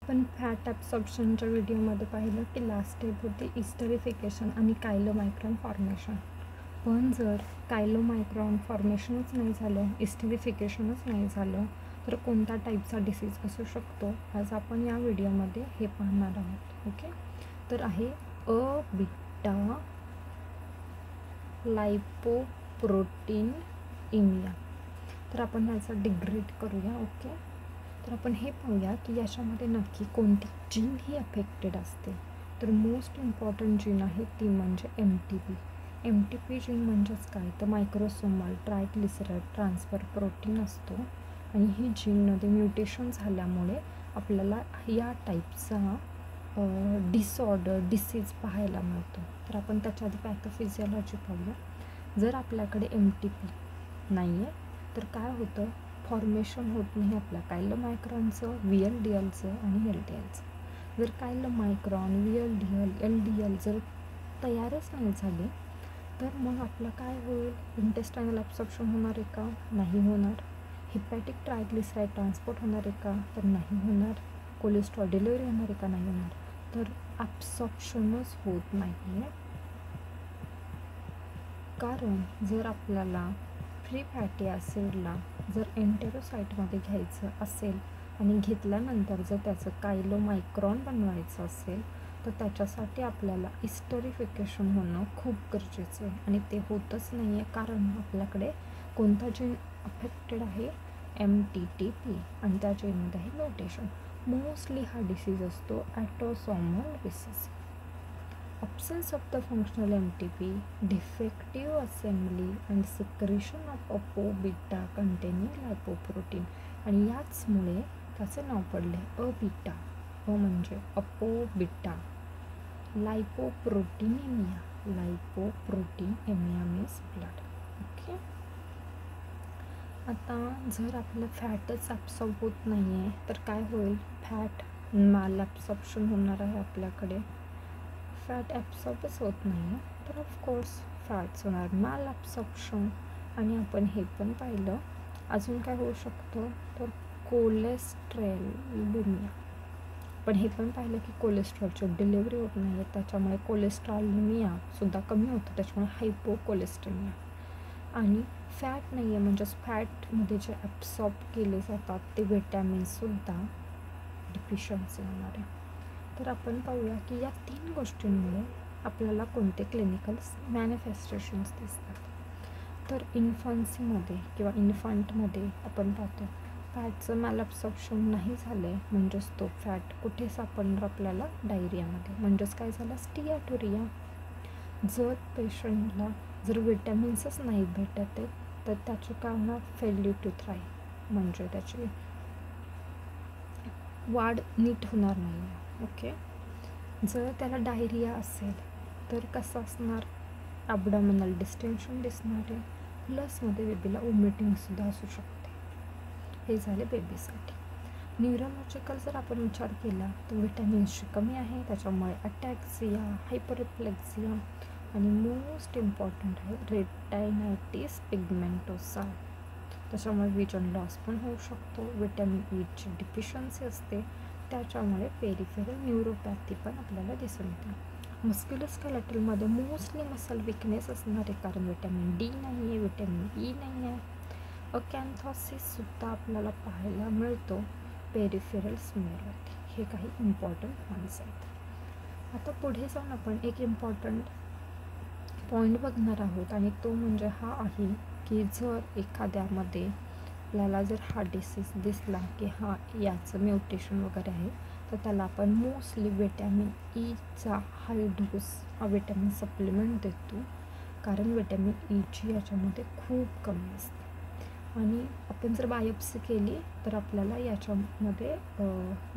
आपण फॅट ॲब्सॉर्प्शनच्या व्हिडिओमध्ये पाहिलं की लास्ट स्टेप होती इस्टरिफिकेशन आणि कायलोमायक्रॉन फॉर्मेशन. पण जर कायलोमायक्रॉन फॉर्मेशनच नाही झालं, इस्टरिफिकेशनच नाही झालं, तर कोणत्या टाईपचा डिसीज असू शकतो आज आपण या व्हिडिओमध्ये हे पाहणार आहोत. ओके, तर आहे अ बीटा लायपोप्रोटीन इमिया. तर आपण याचा डिग्रेड करूया. ओके, तर आपण हे पाहूया की याच्यामध्ये नक्की कोणती जीन ही अफेक्टेड असते. तर मोस्ट इम्पॉर्टंट जीन आहे ती म्हणजे MTP. MTP जीन म्हणजेच काय, तर मायक्रोसोमल ट्रायग्लिसराइड ट्रान्सफर प्रोटीन असतो आणि ही जीनमध्ये म्युटेशन झाल्यामुळे आपल्याला या टाईपचा डिसीज पाहायला मिळतो. तर आपण त्याच्या आधी पॅथोफिजिओलॉजी पाहूया. जर आपल्याकडे MTP नाही आहे तर काय होतं, फॉर्मेशन होत नाही आपल्या कायलोमायक्रॉनचं, VLDLचं आणि LDLचं. जर कायलोमायक्रॉन, VLDL, LDL जर तयारच नाही झाले तर मग आपलं काय होईल, इंटेस्टायनल ॲब्सॉर्प्शन होणार आहे का, नाही होणार. हिपॅटिक ट्रायग्लिसराइड ट्रान्सपोर्ट होणार आहे का, तर नाही होणार. कोलेस्ट्रॉल डिलिव्हरी होणार आहे का, नाही होणार. तर ॲब्सॉर्प्शनच होत नाही आहे. कारण जर आपल्याला फ्री फॅटी ॲसिडला जर एंटेरोसाइटमध्ये घ्यायचं असेल आणि घेतल्यानंतर जर त्याचं कायलोमायक्रॉन बनवायचं असेल तर त्याच्यासाठी आपल्याला इस्टरिफिकेशन होणं खूप गरजेचं आहे आणि ते होतच नाही आहे. कारण आपल्याकडे कोणता जीन अफेक्टेड आहे, MTTP, आणि त्या जीनमध्ये आहे म्युटेशन. मोस्टली हा डिसीज असतो ॲटोसोमल recessive. Absence of the functional MTP, defective assembly and secretion of अपोबीटा containing lipoprotein, आणि याचमुळे त्याचं नाव पडले अबीटा. म्हणजे अपोबीटा लायपोप्रोटीनेमिया. लायपोप्रोटीनेमिया मीन्स ब्लड. ओके, आता जर आपलं फॅटच ॲब्सॉर्ब होत नाही आहे तर काय होईल, फॅट माल ॲब्सॉर्प्शन होणार आहे आपल्याकडे. फॅट ॲब्सॉर्बच होत नाही आहे तर ऑफकोर्स फॅट्स होणार, माल ॲब्सॉर्प्शन. आणि आपण हे पण पाहिलं, अजून काय होऊ शकतं, तर कोलेस्ट्रॉलिमिया. पण हे पण पाहिलं की कोलेस्ट्रॉलची डिलिव्हरी होत नाही आहे, त्याच्यामुळे कोलेस्ट्रॉलिमियासुद्धा कमी होतं, त्याच्यामुळे हायपोकोलेस्ट्रेमिया. आणि फॅट नाही आहे म्हणजेच फॅटमध्ये जे ॲब्सॉर्ब केले जातात ते विटॅमिन्ससुद्धा डिफिशियन्सी होणार आहे. तर आपण पाहूया की या 3 गोष्टींमुळे आपल्याला कोणते क्लिनिकल मॅनिफेस्टेशन्स दिसतात. तर इन्फन्सीमध्ये किंवा इन्फंटमध्ये आपण पाहतो फॅटचं मॅलअब्सॉर्प्शन नाही झालं आहे, म्हणजेच तो फॅट कुठे सापडणार आपल्याला, डायरियामध्ये. म्हणजेच काय झालं, स्टियाटोरिया. जर पेशंटला जर विटॅमिन्सच नाही भेटत आहे तर त्याचे काय होणार, फेल्यू टू थ्राईव्ह, म्हणजे त्याची वाढ नीट होणार नाही आहे. ओके, जर त्याला डायरिया असेल तर कसं असणार, ॲबडॉमिनल डिस्टेन्शन दिसणार आहे, प्लसमध्ये बेबीला वॉमिटिंगसुद्धा असू शकते. हे झाले बेबीसाठी. न्यूरोलॉजिकल जर आपण विचार केला तर विटॅमिन्सची कमी आहे, त्याच्यामुळे अटॅक्सिया, हायपरप्लेक्सिया आणि मोस्ट इम्पॉर्टंट आहे रेटायनायटिस पिगमेंटोसा. त्याच्यामुळे विजन लॉस पण होऊ शकतो. विटॅमिन ईची डिफिशियन्सी असते, त्याच्यामुळे पेरिफेरल न्यूरोपॅथी पण आपल्याला दिसून येते. मस्क्युलोस्केलेटलमध्ये मोस्टली मसल विकनेस असणार आहे, कारण विटॅमिन D नाही आहे, विटॅमिन E नाही आहे. अकॅन्थॉसिससुद्धा आपल्याला पाहायला मिळतो. पेरिफेरल स्मेरोपॅथी. हे काही इम्पॉर्टंट पॉईंट्स आहेत. आता पुढे जाऊन आपण एक इम्पॉर्टंट पॉईंट बघणार आहोत आणि तो म्हणजे हा आहे की जर एखाद्यामध्ये आपल्याला जर हा डिसीज दिसला की हा याचं म्युटेशन वगैरे आहे तर त्याला आपण मोस्टली विटॅमिन ईचा हाय डोस हा विटॅमिन सप्लिमेंट देतो, कारण विटॅमिन ईची याच्यामध्ये खूप कमी असते. आणि आपण जर बायोप्सी केली तर आपल्याला याच्यामध्ये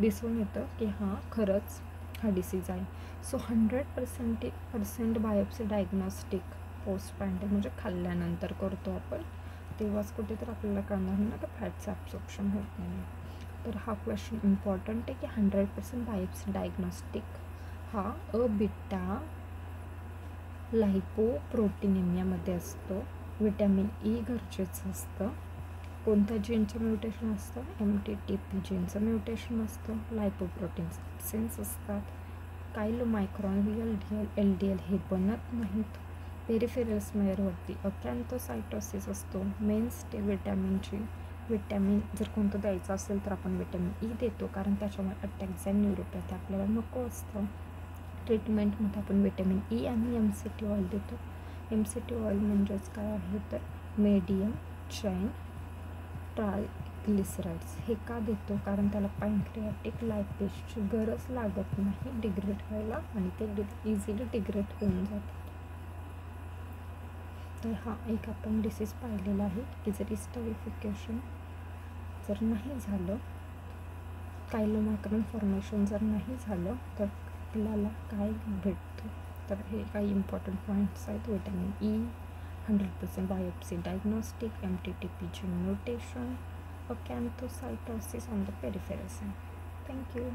दिसून येतं की हा खरंच हा डिसीज आहे. So 100% biopsy diagnostic post pandemic म्हणजे खाल्ल्यानंतर करतो आपण, तेव्हाच कुठे तर आपल्याला कळणार ना का फॅटचं ॲब्सॉर्प्शन होत नाही. तर हा क्वेश्चन इम्पॉर्टंट आहे की 100% बायोप्सी डायग्नॉस्टिक हा अबीटा लायपोप्रोटीनेमियामध्ये असतो. विटॅमिन E गरजेचं असतं कोणत्या जीनचं म्युटेशन असतं? MTTP जीनचं म्युटेशन असतं. लायपोप्रोटीन्स ॲब्सेन्स असतात. कायलोमायक्रॉन LDL हे बनत नाहीत. पेरिफेरल स्मेअरवरती अकॅन्थोसायटोसिस असतो. मेन्स्टे विटॅमिन जर कोणतं द्यायचं असेल तर आपण विटॅमिन ई देतो, कारण त्याच्यामुळे अटॅक्स अँड न्यूरोपॅथी आपल्याला नको असतं. ट्रीटमेंटमध्ये आपण विटॅमिन ई आणि MCT ऑइल देतो. MCT ऑइल म्हणजेच काय आहे तर मेडियम चैन ट्रायग्लिसराइड्स. हे का देतो? कारण त्याला पॅनक्रियाटिक लायपेजची गरज लागत नाही डिग्रेड व्हायला, आणि ते इझिली डिग्रेड होऊन जातात. तर हा एक आपण डिसीज पाहिलेला आहे की जर इस्टरिफिकेशन जर नाही झालं, कायलोमायक्रॉन फॉर्मेशन जर नाही झालं तर आपल्याला काय भेटतं? तर हे काही इम्पॉर्टंट पॉईंट्स आहेत. Vitamin E, 100% biopsy diagnostic, MTTP gene mutation, acanthocytosis on the peripheral side. Thank you.